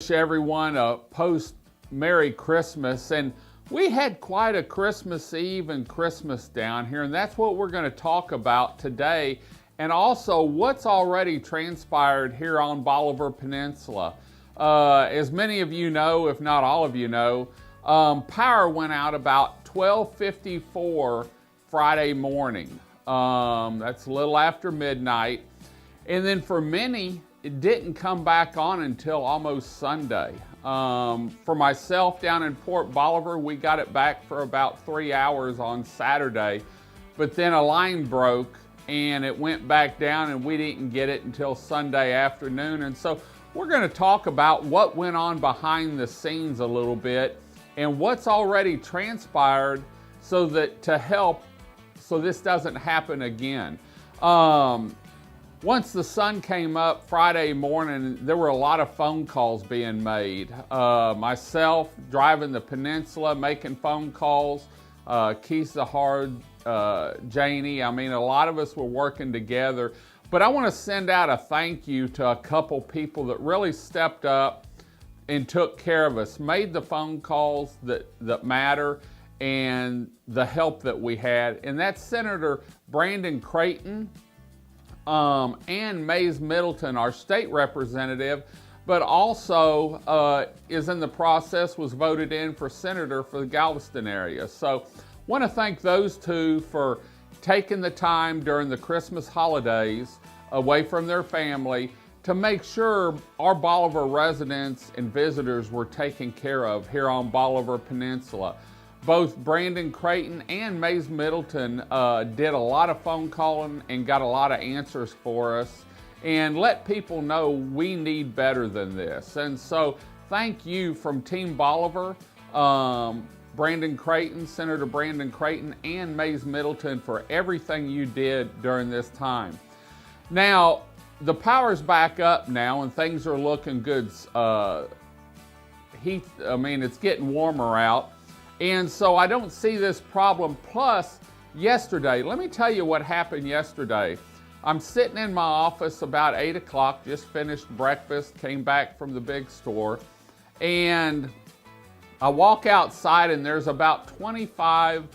Wish everyone a post Merry Christmas, and we had quite a Christmas Eve and Christmas down here, and that's what we're going to talk about today, and also what's already transpired here on Bolivar Peninsula. As many of you know, if not all of you know, power went out about 12:54 Friday morning. That's a little after midnight, and then for many, it didn't come back on until almost Sunday. For myself down in Port Bolivar, we got it back for about 3 hours on Saturday, but then a line broke and it went back down and we didn't get it until Sunday afternoon. And so we're going to talk about what went on behind the scenes a little bit and what's already transpired so that to help so this doesn't happen again. Once the sun came up Friday morning, there were a lot of phone calls being made. Myself driving the Peninsula, making phone calls, Keith Zahard, Janie. I mean, a lot of us were working together. But I want to send out a thank you to a couple people that really stepped up and took care of us, made the phone calls that matter, and the help that we had. And that's Senator Brandon Creighton, and Mays Middleton, our state representative, but also is in the process, was voted in for senator for the Galveston area. So want to thank those two for taking the time during the Christmas holidays away from their family to make sure our Bolivar residents and visitors were taken care of here on Bolivar Peninsula. Both Brandon Creighton and Mays Middleton did a lot of phone calling and got a lot of answers for us and let people know we need better than this. And so thank you from Team Bolivar, Brandon Creighton, Senator Brandon Creighton, and Mays Middleton for everything you did during this time. Now, the power's back up now and things are looking good. It's getting warmer out. And so I don't see this problem. Plus, yesterday, let me tell you what happened yesterday. I'm sitting in my office about 8 o'clock, just finished breakfast, came back from the big store, and I walk outside and there's about 25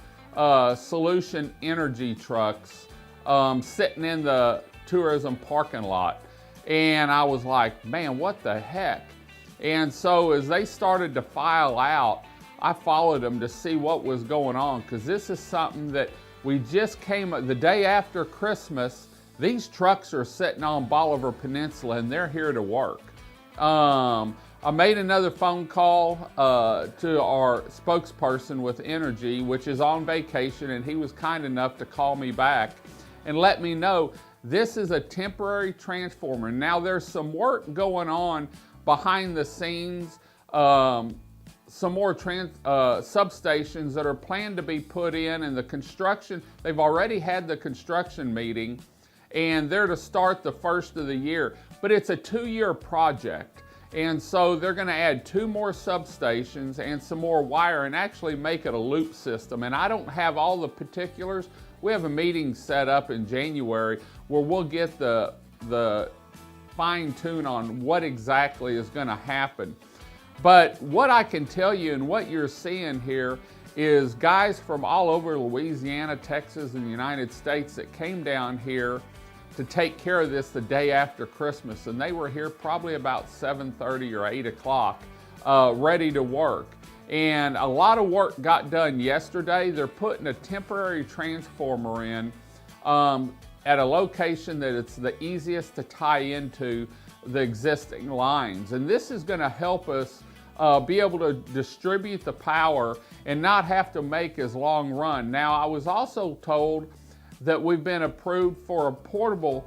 Solution Energy trucks sitting in the tourism parking lot. And I was like, man, what the heck? And so as they started to file out, I followed them to see what was going on, because this is something that we just came the day after Christmas. These trucks are sitting on Bolivar Peninsula and they're here to work. I made another phone call to our spokesperson with Entergy, which is on vacation, and he was kind enough to call me back and let me know this is a temporary transformer. Now there's some work going on behind the scenes. Some more substations that are planned to be put in, and the construction, they've already had the construction meeting and they're to start the first of the year, but it's a 2-year project. And so they're going to add 2 more substations and some more wire and actually make it a loop system. And I don't have all the particulars. We have a meeting set up in January where we'll get the fine tune on what exactly is going to happen. But what I can tell you and what you're seeing here is guys from all over Louisiana, Texas, and the United States that came down here to take care of this the day after Christmas. And they were here probably about 7:30 or 8 o'clock, ready to work. And a lot of work got done yesterday. They're putting a temporary transformer in at a location that it's the easiest to tie into the existing lines. And this is going to help us be able to distribute the power and not have to make as long run. Now, I was also told that we've been approved for a portable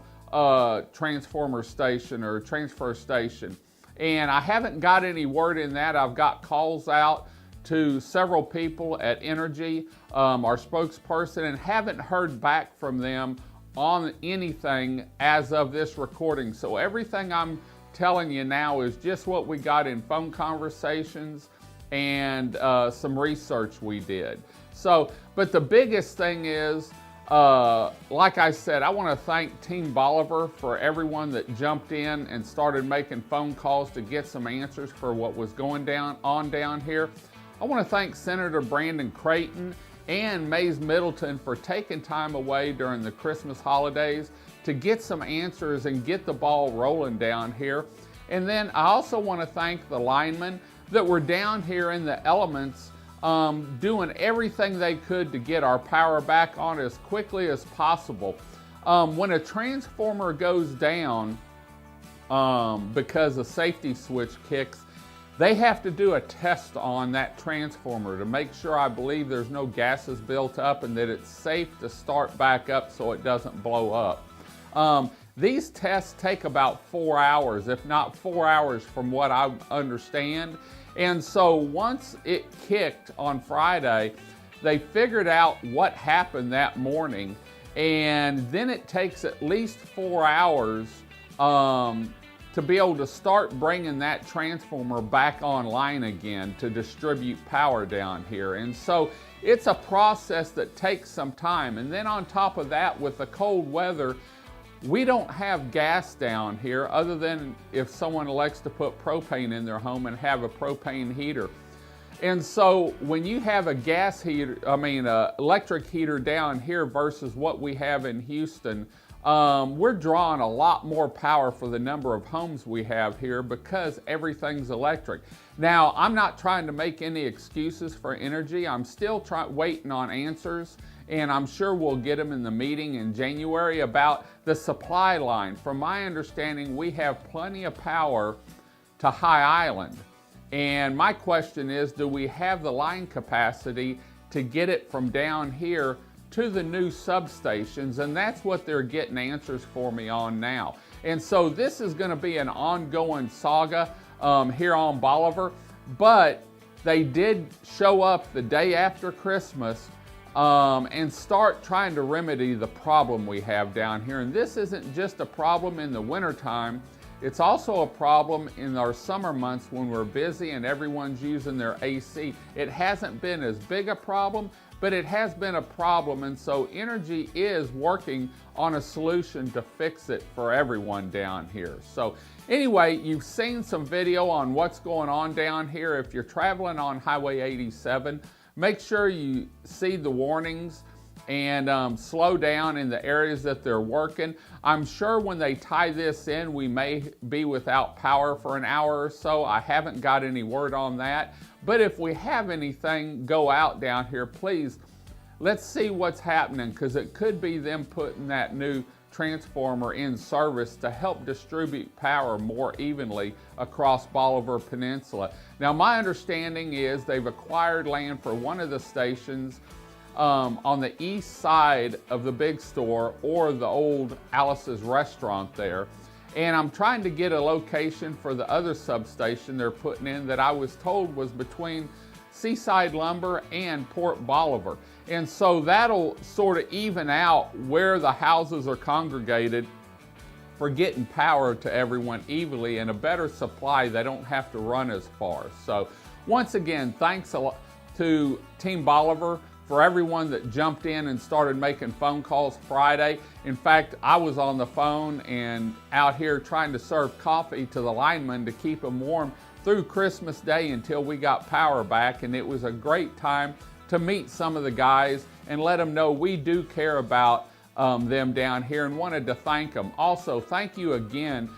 transformer station or transfer station. And I haven't got any word in that. I've got calls out to several people at Entergy, our spokesperson, and haven't heard back from them on anything as of this recording. So everything I'm telling you now is just what we got in phone conversations and some research we did. So, but the biggest thing is Like I said, I want to thank Team Bolivar for everyone that jumped in and started making phone calls to get some answers for what was going on down here. I want to thank Senator Brandon Creighton and Mays Middleton for taking time away during the Christmas holidays to get some answers and get the ball rolling down here. And then I also want to thank the linemen that were down here in the elements doing everything they could to get our power back on as quickly as possible. When a transformer goes down because a safety switch kicks, they have to do a test on that transformer to make sure, I believe, there's no gases built up and that it's safe to start back up so it doesn't blow up. These tests take about 4 hours, if not 4 hours from what I understand. And so once it kicked on Friday, they figured out what happened that morning. And then it takes at least 4 hours to be able to start bringing that transformer back online again to distribute power down here. And so it's a process that takes some time. And then on top of that, with the cold weather, we don't have gas down here other than if someone elects to put propane in their home and have a propane heater. And so when you have a gas heater, electric heater down here versus what we have in Houston, we're drawing a lot more power for the number of homes we have here because everything's electric. Now, I'm not trying to make any excuses for Entergy. I'm still waiting on answers, and I'm sure we'll get them in the meeting in January about the supply line. From my understanding, we have plenty of power to High Island. And my question is, do we have the line capacity to get it from down here to the new substations? And that's what they're getting answers for me on now. And so this is going to be an ongoing saga here on Bolivar, but they did show up the day after Christmas and start trying to remedy the problem we have down here. And this isn't just a problem in the wintertime, it's also a problem in our summer months when we're busy and everyone's using their AC. It hasn't been as big a problem, but it has been a problem, and so Entergy is working on a solution to fix it for everyone down here. So anyway, you've seen some video on what's going on down here. If you're traveling on Highway 87, make sure you see the warnings and slow down in the areas that they're working. I'm sure when they tie this in, we may be without power for an hour or so. I haven't got any word on that. But if we have anything go out down here, please, let's see what's happening, because it could be them putting that new transformer in service to help distribute power more evenly across Bolivar Peninsula. Now, my understanding is they've acquired land for one of the stations on the east side of the big store or the old Alice's restaurant there. And I'm trying to get a location for the other substation they're putting in that I was told was between Seaside Lumber and Port Bolivar. And so that'll sort of even out where the houses are congregated for getting power to everyone evenly and a better supply. They don't have to run as far. So once again, thanks a lot to Team Bolivar for everyone that jumped in and started making phone calls Friday. In fact, I was on the phone and out here trying to serve coffee to the linemen to keep them warm through Christmas Day until we got power back. And it was a great time to meet some of the guys and let them know we do care about them down here, and wanted to thank them. Also, thank you again,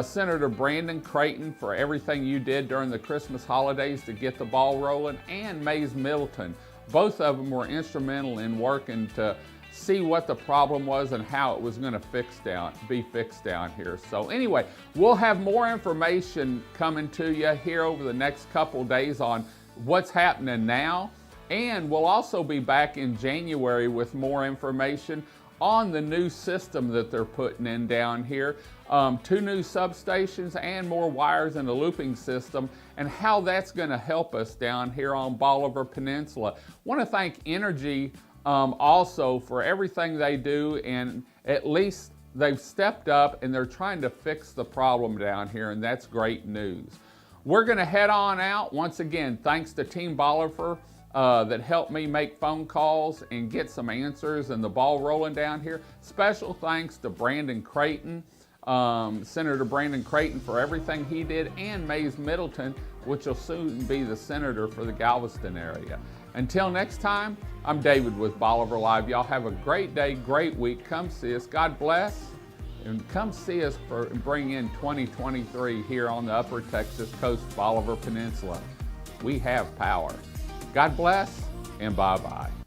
Senator Brandon Creighton, for everything you did during the Christmas holidays to get the ball rolling, and Mays Middleton. Both of them were instrumental in working to see what the problem was and how it was going to be fixed down here. So anyway, we'll have more information coming to you here over the next couple days on what's happening now. And we'll also be back in January with more information on the new system that they're putting in down here. 2 new substations and more wires in the looping system, and how that's going to help us down here on Bolivar Peninsula. Want to thank Entergy also for everything they do, and at least they've stepped up and they're trying to fix the problem down here, and that's great news. We're going to head on out. Once again, thanks to Team Bolivar that helped me make phone calls and get some answers and the ball rolling down here. Special thanks to Brandon Creighton, Senator Brandon Creighton, for everything he did, and Mays Middleton, which will soon be the senator for the Galveston area. Until next time, I'm David with Bolivar Live. Y'all have a great day, great week. Come see us. God bless. And come see us for bring in 2023 here on the Upper Texas Coast, Bolivar Peninsula. We have power. God bless, and bye-bye.